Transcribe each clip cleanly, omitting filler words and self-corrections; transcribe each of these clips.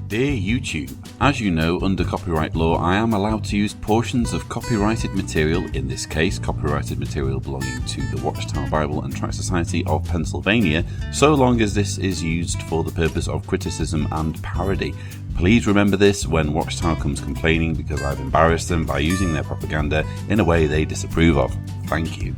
Dear YouTube, as you know, under copyright law I am allowed to use portions of copyrighted material, in this case copyrighted material belonging to the Watchtower Bible and Tract Society of Pennsylvania, so long as this is used for the purpose of criticism and parody. Please remember this when Watchtower comes complaining, because I've embarrassed them by using their propaganda in a way they disapprove of. Thank you.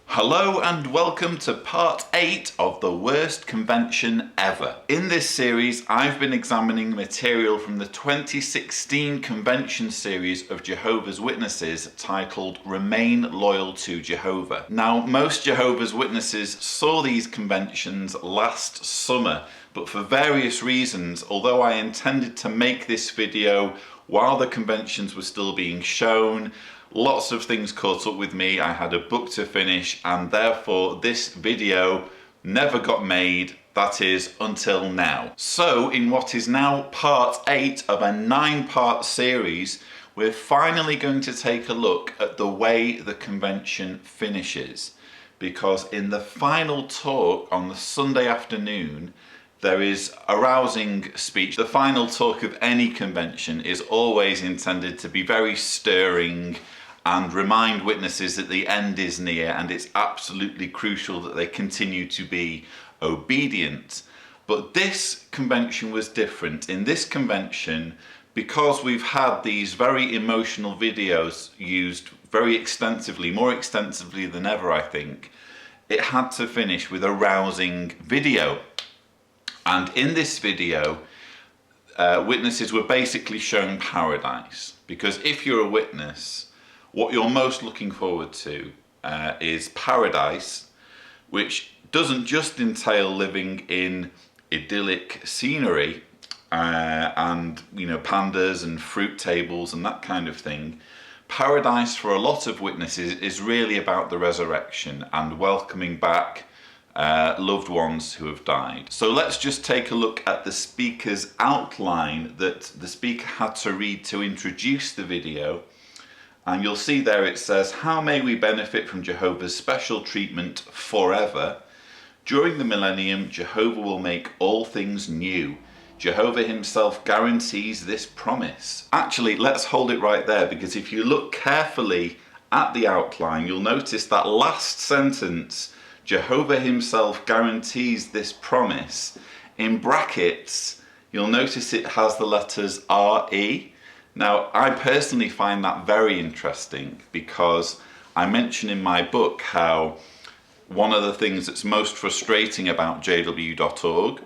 Hello and welcome to part 8 of the worst convention ever. In this series I've been examining material from the 2016 convention series of Jehovah's Witnesses titled Remain Loyal to Jehovah. Now, most Jehovah's Witnesses saw these conventions last summer, but for various reasons, although I intended to make this video while the conventions were still being shown, lots of things caught up with me. I had a book to finish and therefore this video never got made, that is, until now. So in what is now part 8 of a 9-part series, we're finally going to take a look at the way the convention finishes. Because in the final talk on the Sunday afternoon, there is a rousing speech. The final talk of any convention is always intended to be very stirring and remind witnesses that the end is near and it's absolutely crucial that they continue to be obedient. But this convention was different. In this convention, because we've had these very emotional videos used very extensively, more extensively than ever I think, it had to finish with a rousing video. And in this video, witnesses were basically shown paradise. Because if you're a witness, what you're most looking forward to is paradise, which doesn't just entail living in idyllic scenery and, you know, pandas and fruit tables and that kind of thing. Paradise for a lot of witnesses is really about the resurrection and welcoming back loved ones who have died. So let's just take a look at the speaker's outline that the speaker had to read to introduce the video. And you'll see there it says, "How may we benefit from Jehovah's special treatment forever? During the millennium, Jehovah will make all things new. Jehovah himself guarantees this promise." Actually, let's hold it right there, because if you look carefully at the outline, you'll notice that last sentence, Jehovah himself guarantees this promise. In brackets, you'll notice it has the letters R-E. Now, I personally find that very interesting, because I mention in my book how one of the things that's most frustrating about jw.org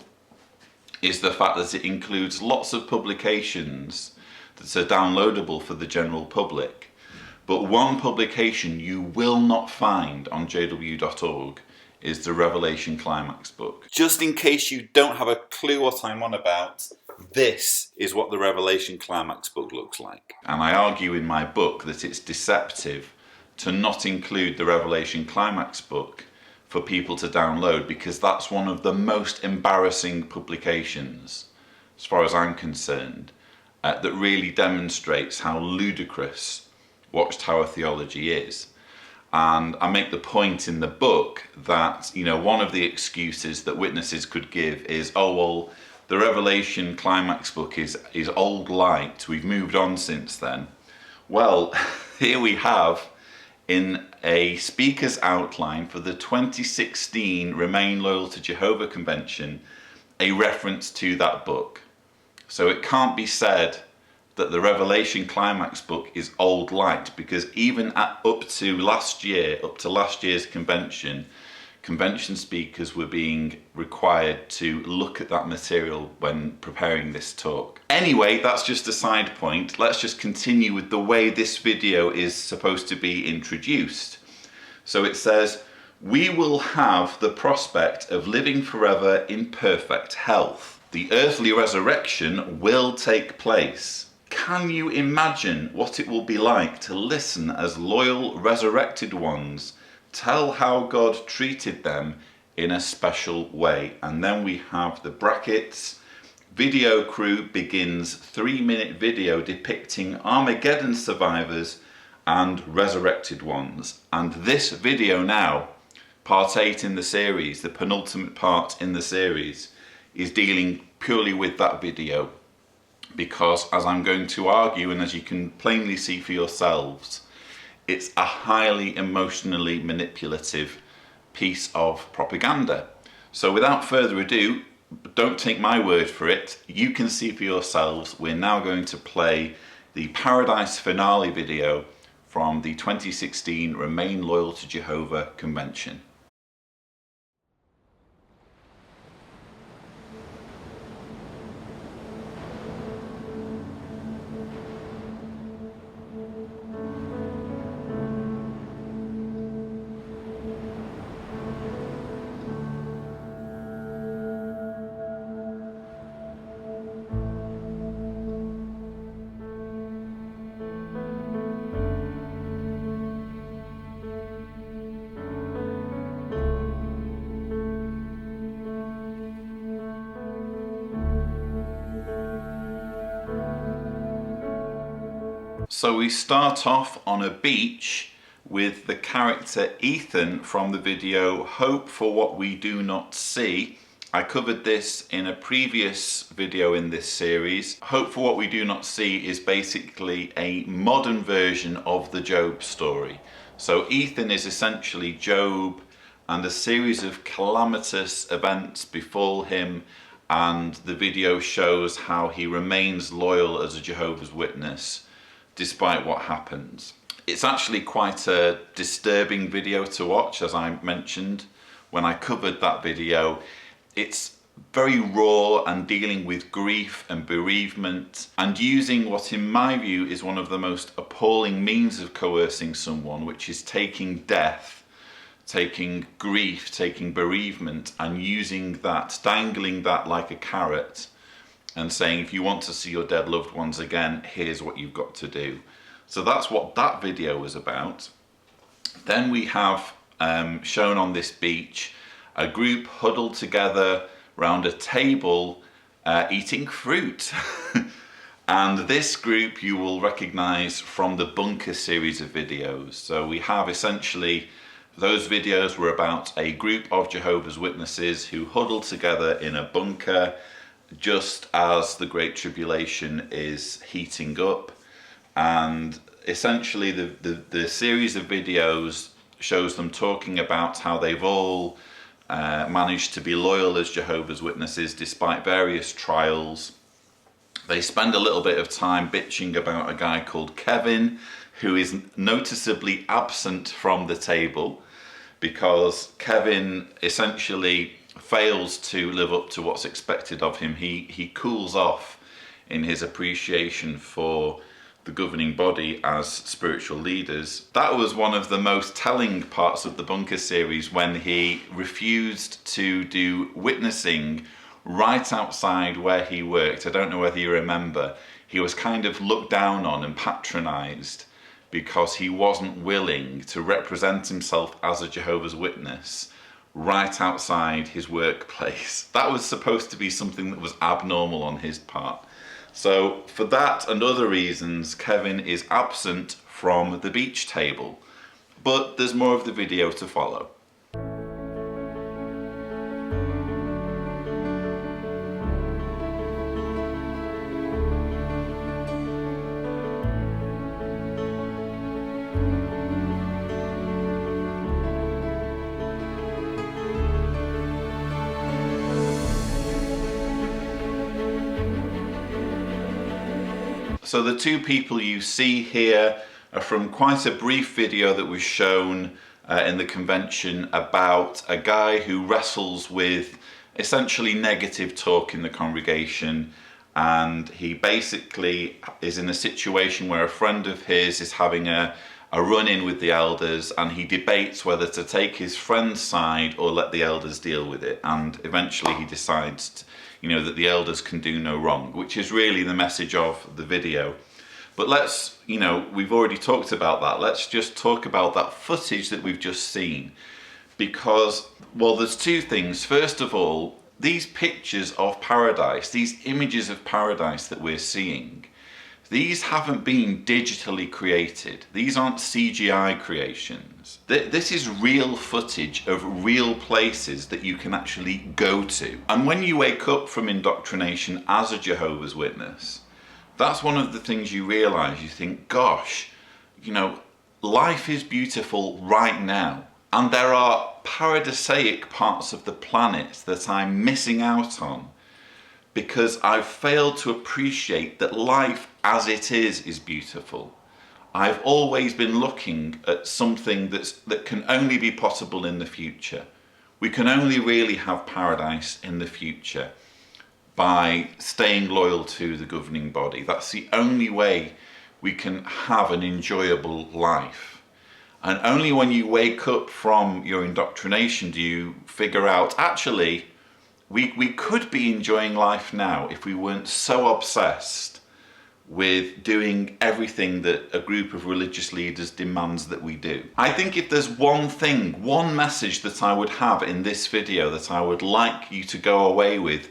is the fact that it includes lots of publications that are downloadable for the general public. But one publication you will not find on jw.org is the Revelation Climax book. Just in case you don't have a clue what I'm on about, this is what the Revelation Climax book looks like. And I argue in my book that it's deceptive to not include the Revelation Climax book for people to download, because that's one of the most embarrassing publications, as far as I'm concerned, that really demonstrates how ludicrous Watchtower theology is. And I make the point in the book that, you know, one of the excuses that witnesses could give is, oh, well, the Revelation Climax book is old light, we've moved on since then. Well, here we have, in a speaker's outline for the 2016 Remain Loyal to Jehovah convention, a reference to that book. So it can't be said that the Revelation Climax book is old light, because even up to last year's convention speakers were being required to look at that material when preparing this talk. Anyway, that's just a side point. Let's just continue with the way this video is supposed to be introduced. So it says, "We will have the prospect of living forever in perfect health. The earthly resurrection will take place. Can you imagine what it will be like to listen as loyal resurrected ones tell how God treated them in a special way. And then we have the brackets. Video crew begins 3-minute video depicting Armageddon survivors and resurrected ones. And this video now, part 8 in the series, the penultimate part in the series, is dealing purely with that video. Because as I'm going to argue, and as you can plainly see for yourselves, it's a highly emotionally manipulative piece of propaganda. So without further ado, don't take my word for it, you can see for yourselves. We're now going to play the Paradise finale video from the 2016 Remain Loyal to Jehovah convention. So we start off on a beach with the character Ethan from the video Hope for What We Do Not See. I covered this in a previous video in this series. Hope for What We Do Not See is basically a modern version of the Job story. So Ethan is essentially Job, and a series of calamitous events befall him, and the video shows how he remains loyal as a Jehovah's Witness despite what happens. It's actually quite a disturbing video to watch, as I mentioned when I covered that video. It's very raw and dealing with grief and bereavement, and using what in my view is one of the most appalling means of coercing someone, which is taking death, taking grief, taking bereavement, and using that, dangling that like a carrot, and saying, if you want to see your dead loved ones again, here's what you've got to do. So that's what that video was about. Then we have shown on this beach a group huddled together round a table eating fruit. And this group you will recognize from the bunker series of videos. So we have essentially, those videos were about a group of Jehovah's Witnesses who huddled together in a bunker just as the Great Tribulation is heating up. And essentially the series of videos shows them talking about how they've all managed to be loyal as Jehovah's Witnesses despite various trials. They spend a little bit of time bitching about a guy called Kevin, who is noticeably absent from the table, because Kevin essentially fails to live up to what's expected of him. He cools off in his appreciation for the governing body as spiritual leaders. That was one of the most telling parts of the bunker series, when he refused to do witnessing right outside where he worked. I don't know whether you remember. He was kind of looked down on and patronized because he wasn't willing to represent himself as a Jehovah's Witness right outside his workplace. That was supposed to be something that was abnormal on his part. So for that and other reasons, Kevin is absent from the beach table. But there's more of the video to follow. So the two people you see here are from quite a brief video that was shown in the convention about a guy who wrestles with essentially negative talk in the congregation, and he basically is in a situation where a friend of his is having a run-in with the elders, and he debates whether to take his friend's side or let the elders deal with it, and eventually he decides that the elders can do no wrong, which is really the message of the video. But let's, we've already talked about that. Let's just talk about that footage that we've just seen, Because, well, there's two things. First of all, these pictures of paradise, these images of paradise that we're seeing, these haven't been digitally created. These aren't CGI creations. This is real footage of real places that you can actually go to. And when you wake up from indoctrination as a Jehovah's Witness, that's one of the things you realize. You think, gosh, you know, life is beautiful right now. And there are paradisaic parts of the planet that I'm missing out on because I've failed to appreciate that life as it is beautiful. I've always been looking at something that can only be possible in the future. We can only really have paradise in the future by staying loyal to the governing body. That's the only way we can have an enjoyable life. And only when you wake up from your indoctrination do you figure out, actually, we could be enjoying life now if we weren't so obsessed with doing everything that a group of religious leaders demands that we do. I think if there's one thing, one message that I would have in this video that I would like you to go away with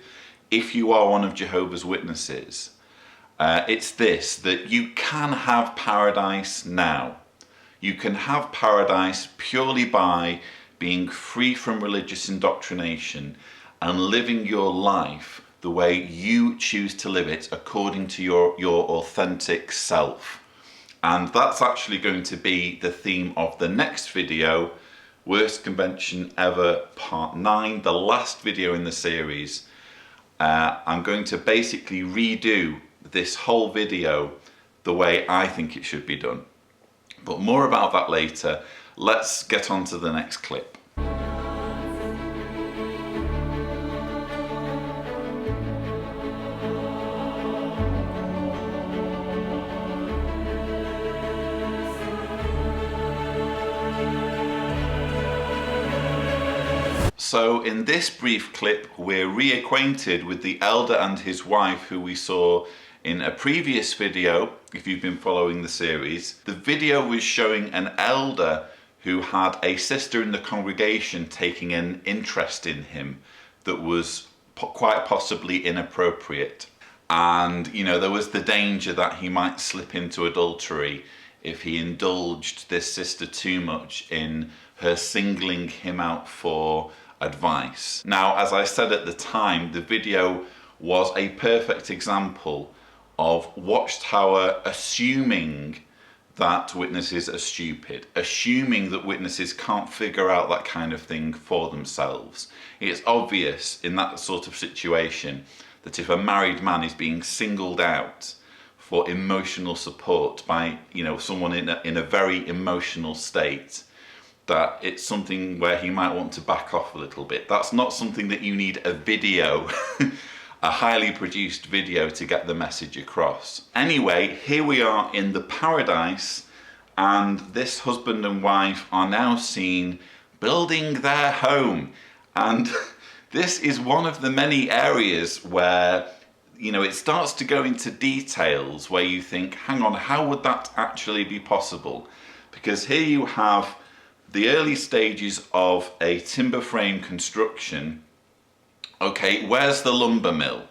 if you are one of Jehovah's Witnesses, it's this, that you can have paradise now. You can have paradise purely by being free from religious indoctrination and living your life the way you choose to live it according to your authentic self. And that's actually going to be the theme of the next video, Worst Convention Ever Part 9, the last video in the series. I'm going to basically redo this whole video the way I think it should be done. But more about that later. Let's get on to the next clip. So in this brief clip, we're reacquainted with the elder and his wife who we saw in a previous video, if you've been following the series. The video was showing an elder who had a sister in the congregation taking an interest in him that was quite possibly inappropriate. And, you know, there was the danger that he might slip into adultery if he indulged this sister too much in her singling him out for advice. Now, as I said at the time, the video was a perfect example of Watchtower assuming that witnesses are stupid, assuming that witnesses can't figure out that kind of thing for themselves. It's obvious in that sort of situation that if a married man is being singled out for emotional support by, you know, someone in a very emotional state, that it's something where he might want to back off a little bit. That's not something that you need a video a highly produced video to get the message across. Anyway, here we are in the paradise, and this husband and wife are now seen building their home. And this is one of the many areas where, you know, it starts to go into details where you think, hang on, how would that actually be possible? Because here you have the early stages of a timber frame construction. Okay, where's the lumber mill?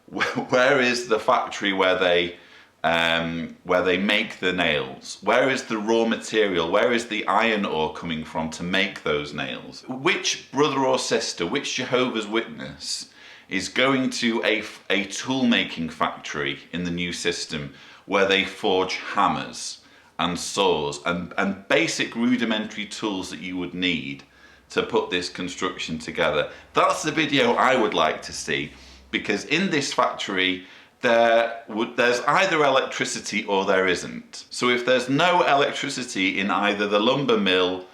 Where is the factory where they make the nails? Where is the raw material? Where is the iron ore coming from to make those nails? Which brother or sister, which Jehovah's Witness is going to a tool making factory in the new system where they forge hammers and saws and basic rudimentary tools that you would need to put this construction together? That's the video I would like to see, because in this factory there's either electricity or there isn't. So if there's no electricity in either the lumber mill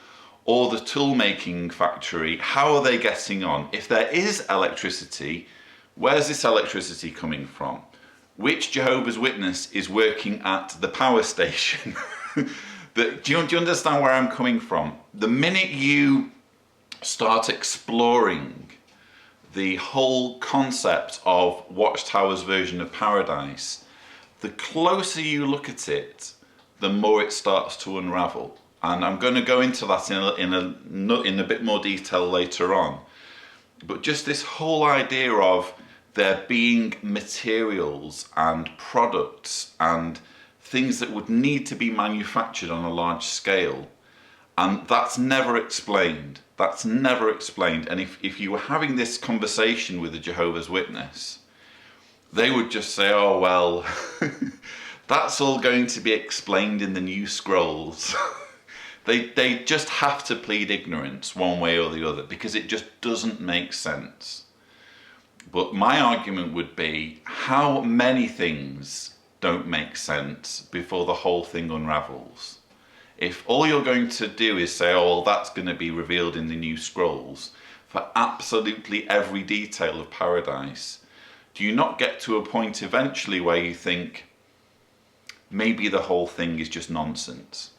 or the tool making factory, how are they getting on? If there is electricity, where's this electricity coming from? Which Jehovah's Witness is working at the power station? Do you understand where I'm coming from? The minute you start exploring the whole concept of Watchtower's version of paradise, the closer you look at it, the more it starts to unravel. And I'm going to go into that in a bit more detail later on. But just this whole idea of there being materials and products and things that would need to be manufactured on a large scale, and that's never explained. That's never explained. And if you were having this conversation with a Jehovah's Witness, they would just say, oh, well, that's all going to be explained in the new scrolls. They just have to plead ignorance one way or the other because it just doesn't make sense. But my argument would be, how many things don't make sense before the whole thing unravels? If all you're going to do is say, oh, well, that's going to be revealed in the new scrolls for absolutely every detail of paradise, do you not get to a point eventually where you think, maybe the whole thing is just nonsense?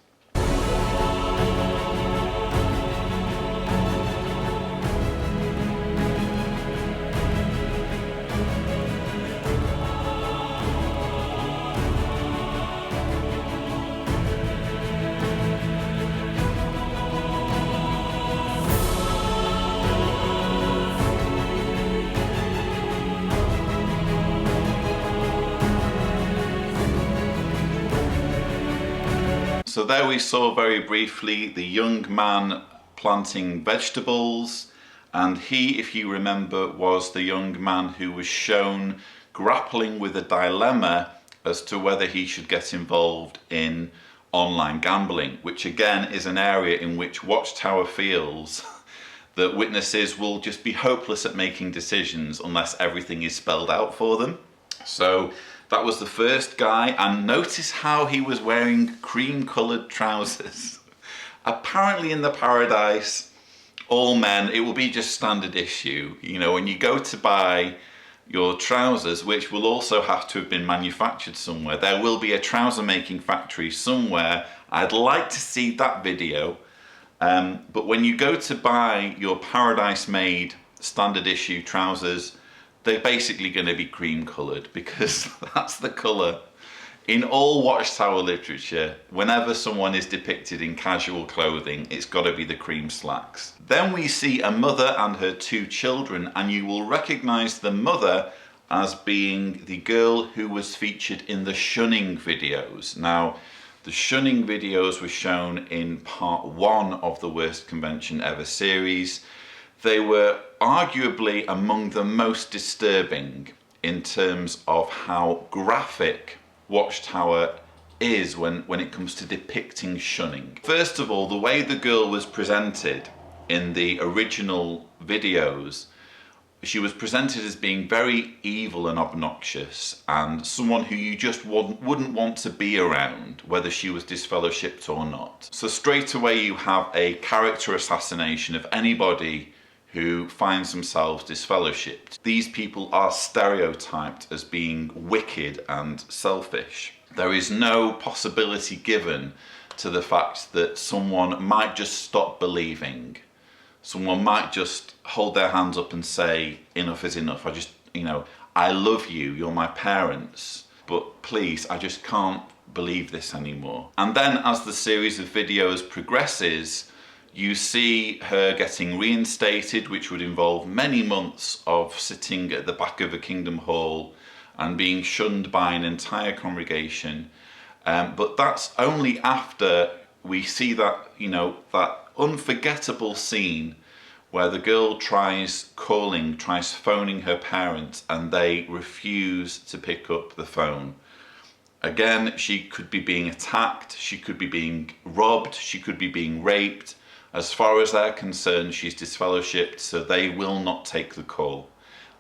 So there we saw very briefly the young man planting vegetables, and he, if you remember, was the young man who was shown grappling with a dilemma as to whether he should get involved in online gambling, which again is an area in which Watchtower feels that witnesses will just be hopeless at making decisions unless everything is spelled out for them. So that was the first guy, and notice how he was wearing cream-coloured trousers. Apparently in the paradise, all men, it will be just standard issue. You know, when you go to buy your trousers, which will also have to have been manufactured somewhere, there will be a trouser making factory somewhere. I'd like to see that video. But when you go to buy your paradise-made standard issue trousers, they're basically going to be cream coloured because that's the colour. In all Watchtower literature, whenever someone is depicted in casual clothing, it's got to be the cream slacks. Then we see a mother and her two children, and you will recognise the mother as being the girl who was featured in the shunning videos. Now, the shunning videos were shown in part 1 of the Worst Convention Ever series. They were arguably among the most disturbing in terms of how graphic Watchtower is when it comes to depicting shunning. First of all, the way the girl was presented in the original videos, she was presented as being very evil and obnoxious and someone who you just wouldn't want to be around, whether she was disfellowshipped or not. So straight away you have a character assassination of anybody who finds themselves disfellowshipped. These people are stereotyped as being wicked and selfish. There is no possibility given to the fact that someone might just stop believing. Someone might just hold their hands up and say, enough is enough. I love you, you're my parents, but please, I just can't believe this anymore. And then as the series of videos progresses, you see her getting reinstated, which would involve many months of sitting at the back of a kingdom hall and being shunned by an entire congregation. But that's only after we see that, that unforgettable scene where the girl tries phoning her parents and they refuse to pick up the phone. Again, she could be being attacked, she could be being robbed, she could be being raped. As far as they're concerned, she's disfellowshipped, so they will not take the call.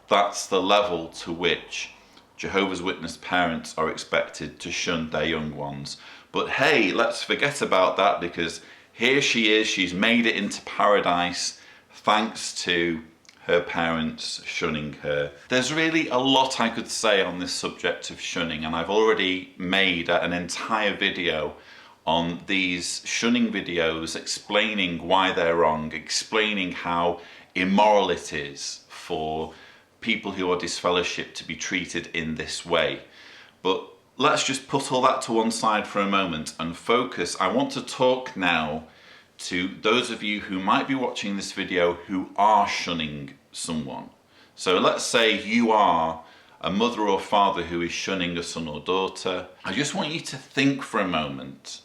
That's the level to which Jehovah's Witness parents are expected to shun their young ones. But hey, let's forget about that because here she is, she's made it into paradise thanks to her parents shunning her. There's really a lot I could say on this subject of shunning, and I've already made an entire video on these shunning videos explaining why they're wrong, explaining how immoral it is for people who are disfellowshipped to be treated in this way. But let's just put all that to one side for a moment and focus. I want to talk now to those of you who might be watching this video who are shunning someone. So let's say you are a mother or father who is shunning a son or daughter. I just want you to think for a moment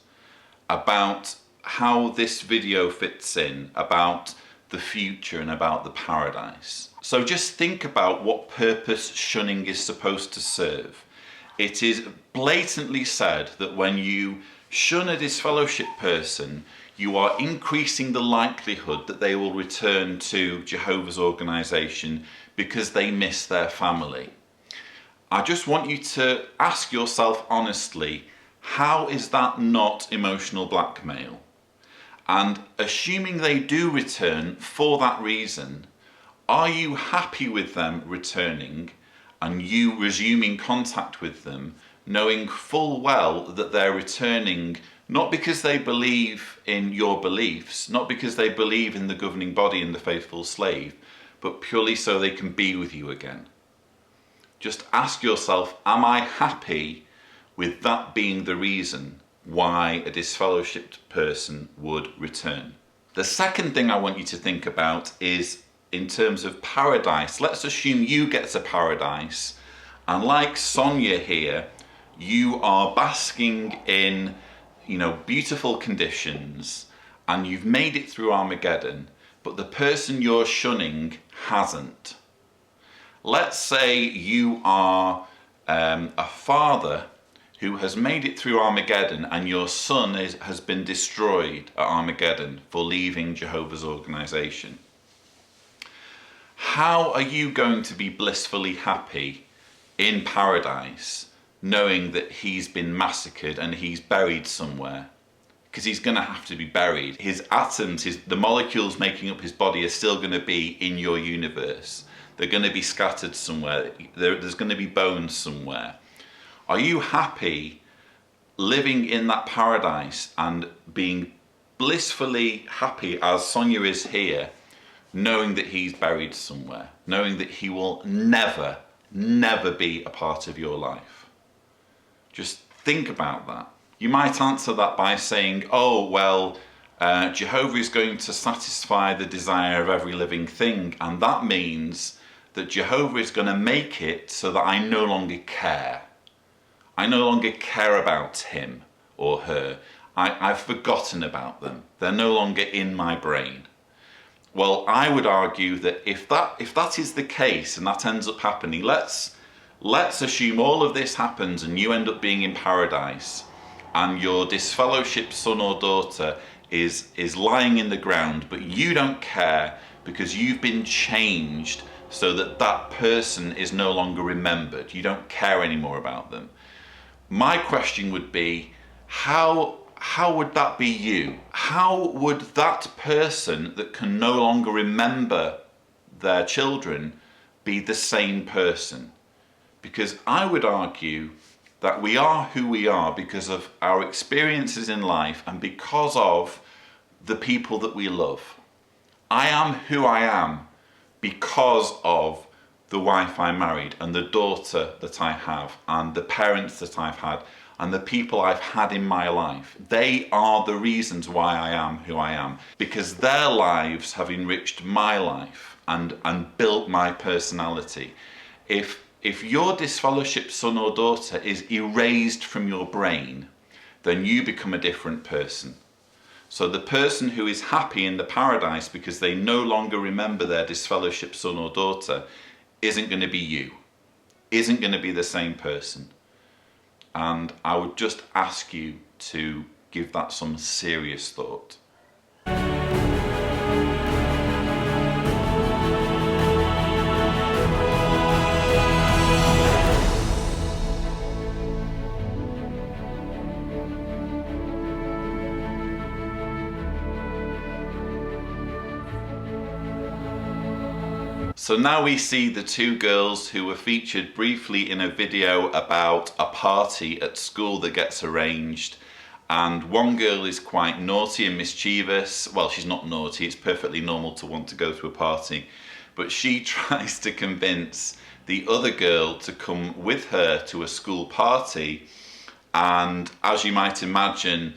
about how this video fits in, about the future and about the paradise. So just think about what purpose shunning is supposed to serve. It is blatantly said that when you shun a disfellowship person, you are increasing the likelihood that they will return to Jehovah's organization because they miss their family. I just want you to ask yourself honestly, how is that not emotional blackmail? And assuming they do return for that reason, are you happy with them returning and you resuming contact with them, knowing full well that they're returning not because they believe in your beliefs, not because they believe in the governing body and the faithful slave, but purely so they can be with you again? Just ask yourself, am I happy with that being the reason why a disfellowshipped person would return? The second thing I want you to think about is in terms of paradise. Let's assume you get to paradise, and like Sonia here, you are basking in, beautiful conditions, and you've made it through Armageddon, but the person you're shunning hasn't. Let's say you are a father who has made it through Armageddon and your son has been destroyed at Armageddon for leaving Jehovah's organization. How are you going to be blissfully happy in paradise knowing that he's been massacred and he's buried somewhere? Because he's going to have to be buried. His atoms, the molecules making up his body are still going to be in your universe. They're going to be scattered somewhere. There's going to be bones somewhere. Are you happy living in that paradise and being blissfully happy as Sonia is here, knowing that he's buried somewhere, knowing that he will never, never be a part of your life? Just think about that. You might answer that by saying, oh, well, Jehovah is going to satisfy the desire of every living thing, and that means that Jehovah is going to make it so that I no longer care. I no longer care about him or her. I've forgotten about them. They're no longer in my brain. Well, I would argue that if that is the case and that ends up happening, let's assume all of this happens and you end up being in paradise and your disfellowshipped son or daughter is lying in the ground, but you don't care because you've been changed so that that person is no longer remembered. You don't care anymore about them. My question would be, how would that be you? How would that person that can no longer remember their children be the same person? Because I would argue that we are who we are because of our experiences in life and because of the people that we love. I am who I am because of the wife I married and the daughter that I have and the parents that I've had and the people I've had in my life. They are the reasons why I am who I am, because their lives have enriched my life and built my personality. If your disfellowshipped son or daughter is erased from your brain, then you become a different person. So the person who is happy in the paradise because they no longer remember their disfellowshipped son or daughter isn't going to be you, isn't going to be the same person. And I would just ask you to give that some serious thought. So now we see the two girls who were featured briefly in a video about a party at school that gets arranged, and one girl is quite naughty and mischievous. Well, she's not naughty, it's perfectly normal to want to go to a party, but she tries to convince the other girl to come with her to a school party And as you might imagine,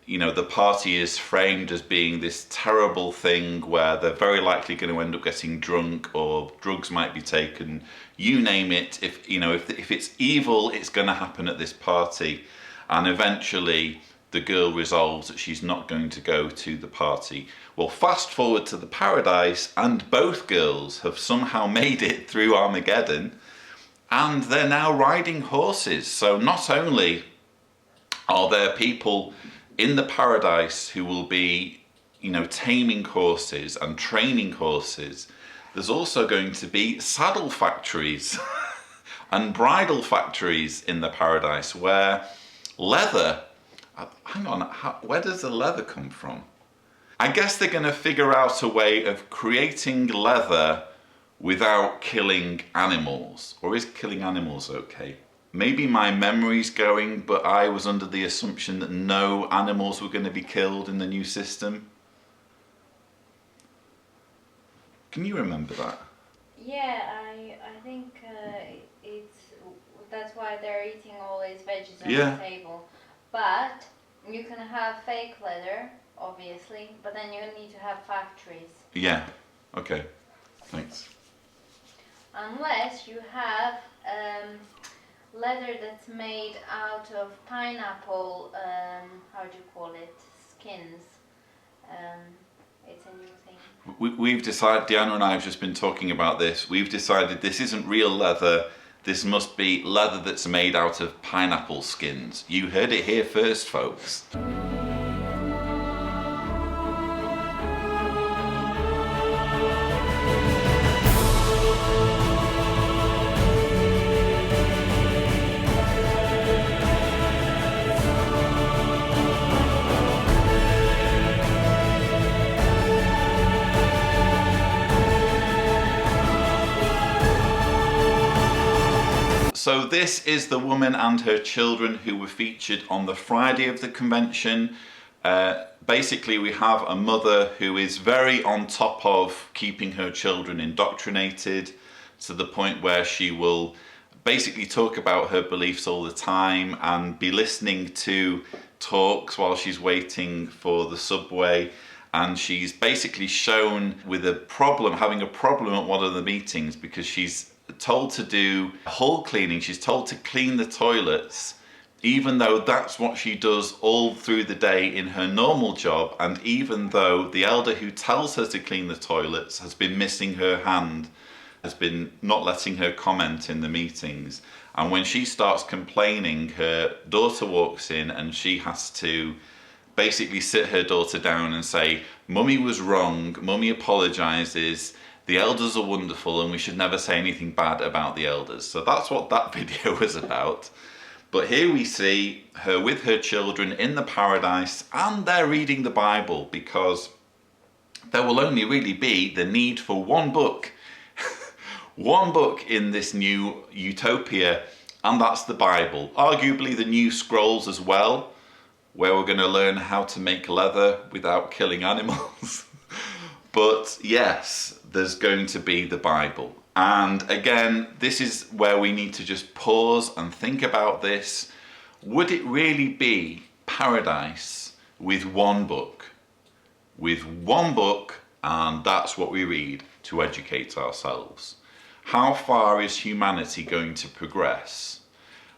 the party is framed as being this terrible thing where they're very likely going to end up getting drunk, or drugs might be taken, you name it. If it's evil, it's going to happen at this party. And eventually the girl resolves that she's not going to go to the party. Well, fast forward to the paradise, and both girls have somehow made it through Armageddon, and they're now riding horses. So not only are there people in the paradise who will be, taming horses and training horses, there's also going to be saddle factories and bridle factories in the paradise where leather, where does the leather come from? I guess they're going to figure out a way of creating leather without killing animals. Or is killing animals okay? Maybe my memory's going, but I was under the assumption that no animals were going to be killed in the new system. Can you remember that? Yeah, I think that's why they're eating all these veggies on the table. But you can have fake leather, obviously, but then you need to have factories. Yeah, okay, thanks. Unless you have leather that's made out of pineapple, how do you call it, skins. It's a new thing. We've decided, Deanna and I have just been talking about this, we've decided this isn't real leather, this must be leather that's made out of pineapple skins. You heard it here first, folks. So this is the woman and her children who were featured on the Friday of the convention. Basically, we have a mother who is very on top of keeping her children indoctrinated to the point where she will basically talk about her beliefs all the time and be listening to talks while she's waiting for the subway. And she's basically shown with having a problem at one of the meetings because she's told to do hull cleaning. She's told to clean the toilets, even though that's what she does all through the day in her normal job, and even though the elder who tells her to clean the toilets has been missing her hand, has been not letting her comment in the meetings. And when she starts complaining, her daughter walks in and she has to basically sit her daughter down and say, "Mummy was wrong, Mummy apologises, the elders are wonderful and we should never say anything bad about the elders." So that's what that video was about. But here we see her with her children in the paradise, and they're reading the Bible because there will only really be the need for one book. One book in this new utopia, and that's the Bible. Arguably the new scrolls as well, where we're going to learn how to make leather without killing animals. But yes, there's going to be the Bible. And again, this is where we need to just pause and think about this. Would it really be paradise with one book? With one book, and that's what we read to educate ourselves. How far is humanity going to progress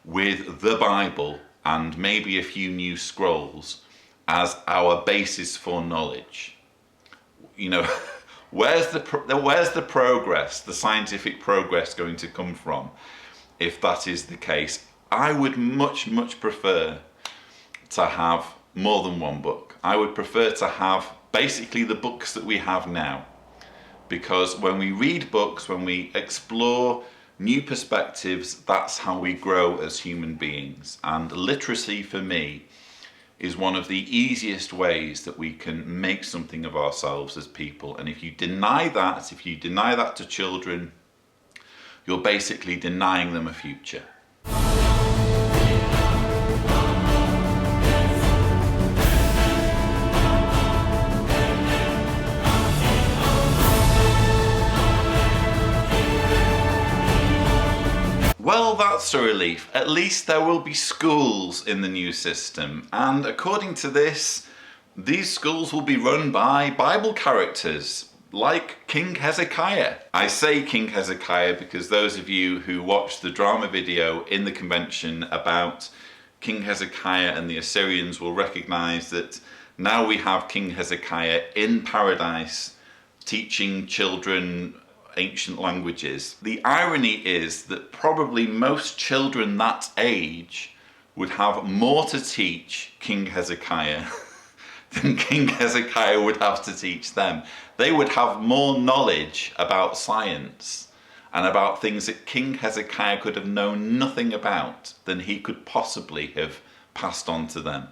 with the Bible and maybe a few new scrolls as our basis for knowledge? Where's the progress, the scientific progress going to come from if that is the case? I would much prefer to have more than one book. I would prefer to have basically the books that we have now, because when we read books, when we explore new perspectives, that's how we grow as human beings. And literacy for me is one of the easiest ways that we can make something of ourselves as people. And if you deny that to children, you're basically denying them a future. Well, that's a relief. At least there will be schools in the new system. And according to this, these schools will be run by Bible characters, like King Hezekiah. I say King Hezekiah because those of you who watched the drama video in the convention about King Hezekiah and the Assyrians will recognize that now we have King Hezekiah in paradise teaching children ancient languages. The irony is that probably most children that age would have more to teach King Hezekiah than King Hezekiah would have to teach them. They would have more knowledge about science and about things that King Hezekiah could have known nothing about than he could possibly have passed on to them.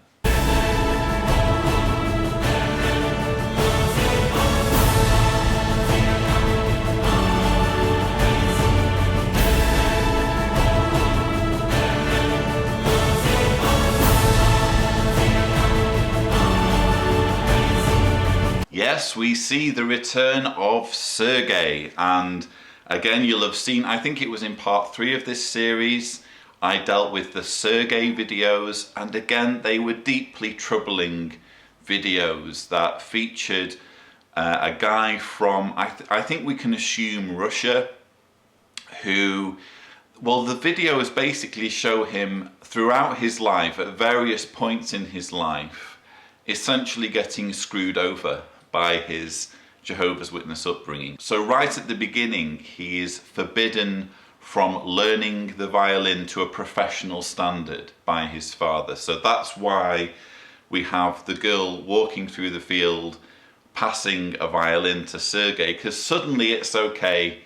Yes, we see the return of Sergei, and again you'll have seen, I think it was in part 3 of this series, I dealt with the Sergei videos, and again they were deeply troubling videos that featured a guy from, I think we can assume Russia, who, well, the videos basically show him throughout his life, at various points in his life, essentially getting screwed over by his Jehovah's Witness upbringing. So right at the beginning, he is forbidden from learning the violin to a professional standard by his father. So that's why we have the girl walking through the field, passing a violin to Sergei, because suddenly it's okay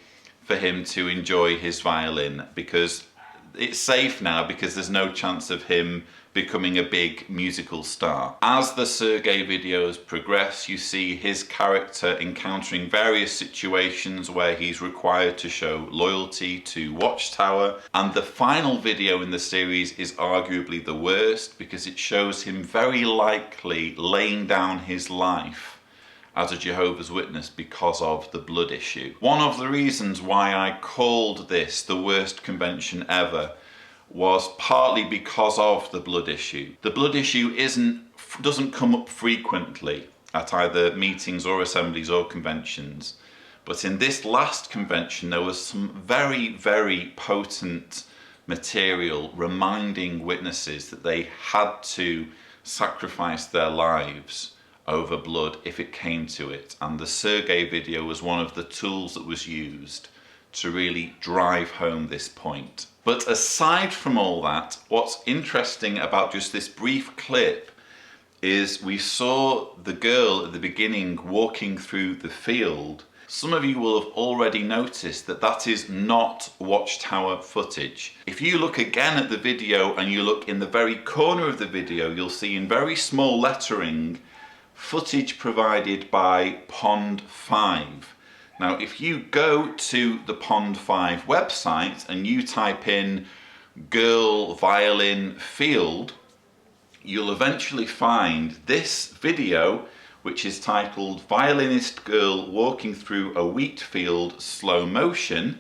for him to enjoy his violin, because it's safe now, because there's no chance of him becoming a big musical star. As the Sergei videos progress, you see his character encountering various situations where he's required to show loyalty to Watchtower, and the final video in the series is arguably the worst, because it shows him very likely laying down his life as a Jehovah's Witness because of the blood issue. One of the reasons why I called this the worst convention ever was partly because of the blood issue. The blood issue doesn't come up frequently at either meetings or assemblies or conventions, but in this last convention there was some very, very potent material reminding witnesses that they had to sacrifice their lives over blood if it came to it, and the Sergei video was one of the tools that was used to really drive home this point. But aside from all that, what's interesting about just this brief clip is we saw the girl at the beginning walking through the field. Some of you will have already noticed that that is not Watchtower footage. If you look again at the video and you look in the very corner of the video, you'll see in very small lettering footage provided by Pond 5. Now, if you go to the Pond 5 website and you type in girl violin field, you'll eventually find this video, which is titled Violinist Girl Walking Through a Wheat Field Slow Motion,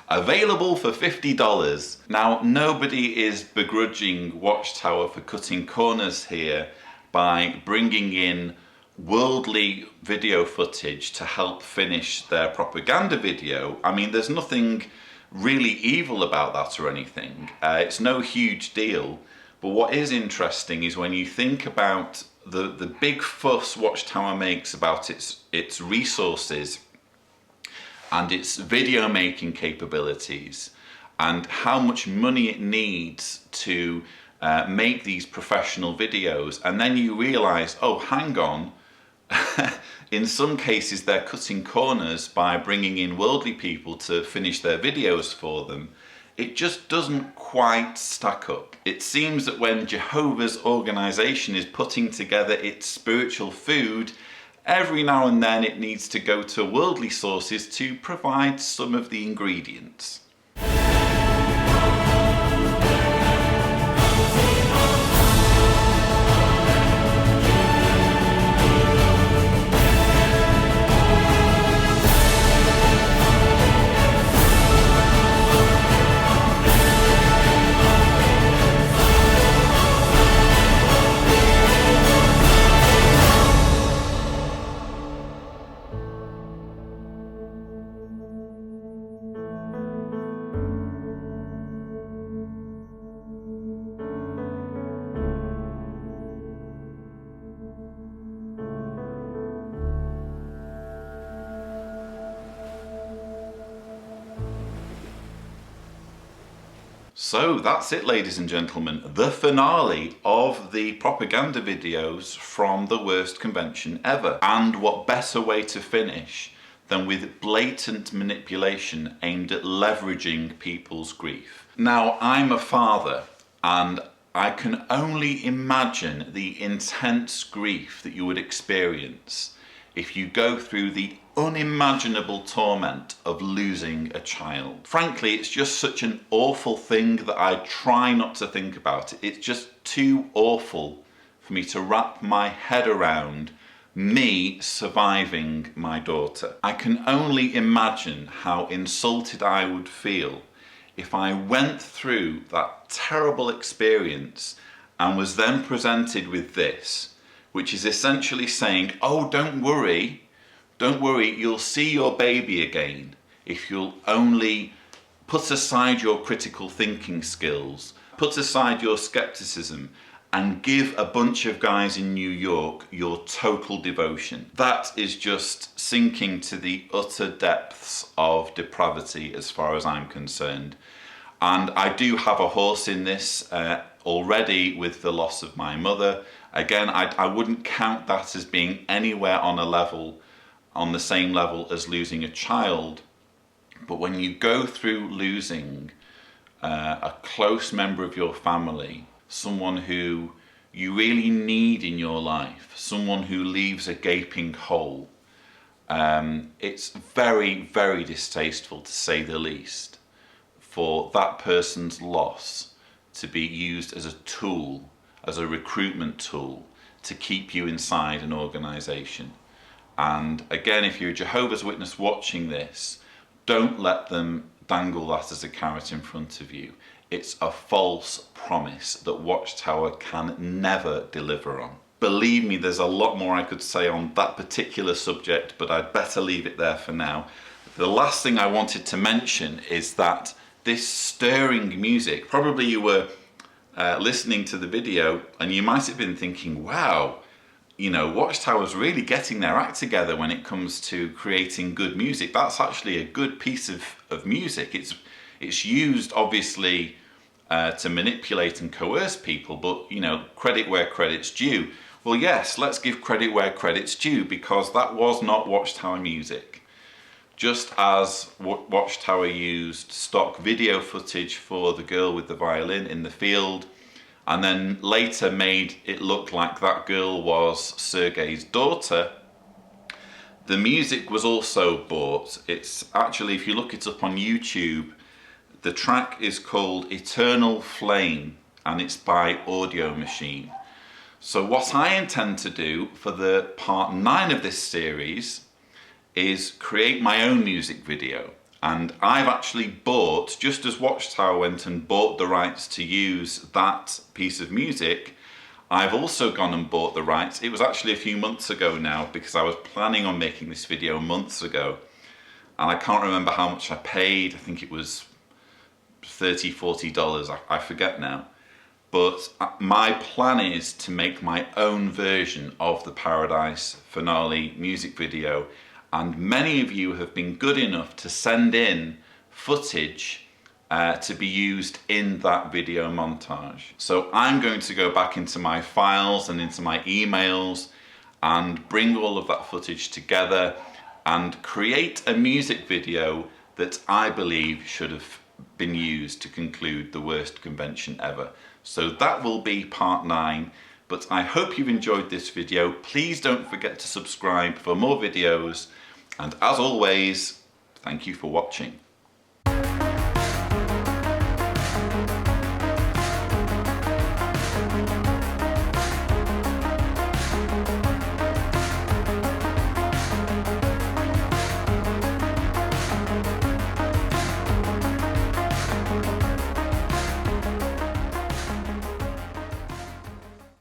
available for $50. Now, nobody is begrudging Watchtower for cutting corners here by bringing in worldly video footage to help finish their propaganda video. I mean, there's nothing really evil about that or anything. It's no huge deal. But what is interesting is when you think about the big fuss Watchtower makes about its resources and its video making capabilities and how much money it needs to make these professional videos, and then you realize, oh, hang on, in some cases they're cutting corners by bringing in worldly people to finish their videos for them. It just doesn't quite stack up. It seems that when Jehovah's organization is putting together its spiritual food, every now and then it needs to go to worldly sources to provide some of the ingredients. So that's it, ladies and gentlemen, the finale of the propaganda videos from the worst convention ever. And what better way to finish than with blatant manipulation aimed at leveraging people's grief. Now, I'm a father, and I can only imagine the intense grief that you would experience if you go through the unimaginable torment of losing a child. Frankly, it's just such an awful thing that I try not to think about it. It's just too awful for me to wrap my head around me surviving my daughter. I can only imagine how insulted I would feel if I went through that terrible experience and was then presented with this, which is essentially saying, oh, don't worry, you'll see your baby again if you'll only put aside your critical thinking skills, put aside your skepticism, and give a bunch of guys in New York your total devotion. That is just sinking to the utter depths of depravity as far as I'm concerned. And I do have a horse in this already with the loss of my mother. Again, I wouldn't count that as being anywhere on the same level as losing a child. But when you go through losing a close member of your family, someone who you really need in your life, someone who leaves a gaping hole, it's very, very distasteful, to say the least, for that person's loss to be used as a tool, as a recruitment tool, to keep you inside an organisation. And again, if you're a Jehovah's Witness watching this, don't let them dangle that as a carrot in front of you. It's a false promise that Watchtower can never deliver on. Believe me, there's a lot more I could say on that particular subject, but I'd better leave it there for now. The last thing I wanted to mention is that this stirring music, probably you were listening to the video and you might have been thinking, wow, you know, Watchtower's really getting their act together when it comes to creating good music. That's actually a good piece of music. It's used, obviously, to manipulate and coerce people, but, you know, credit where credit's due. Well, yes, let's give credit where credit's due, because that was not Watchtower music. Just as Watchtower used stock video footage for the girl with the violin in the field, and then later made it look like that girl was Sergei's daughter, the music was also bought. It's actually, if you look it up on YouTube, the track is called Eternal Flame, and it's by Audio Machine. So what I intend to do for the part 9 of this series is create my own music video. And I've actually bought, just as Watchtower went and bought the rights to use that piece of music, I've also gone and bought the rights. It was actually a few months ago now, because I was planning on making this video months ago. And I can't remember how much I paid. I think it was $30, $40, I forget now. But my plan is to make my own version of the Paradise finale music video. And many of you have been good enough to send in footage to be used in that video montage. So I'm going to go back into my files and into my emails and bring all of that footage together and create a music video that I believe should have been used to conclude the worst convention ever. So that will be part 9. But I hope you've enjoyed this video. Please don't forget to subscribe for more videos. And as always, thank you for watching.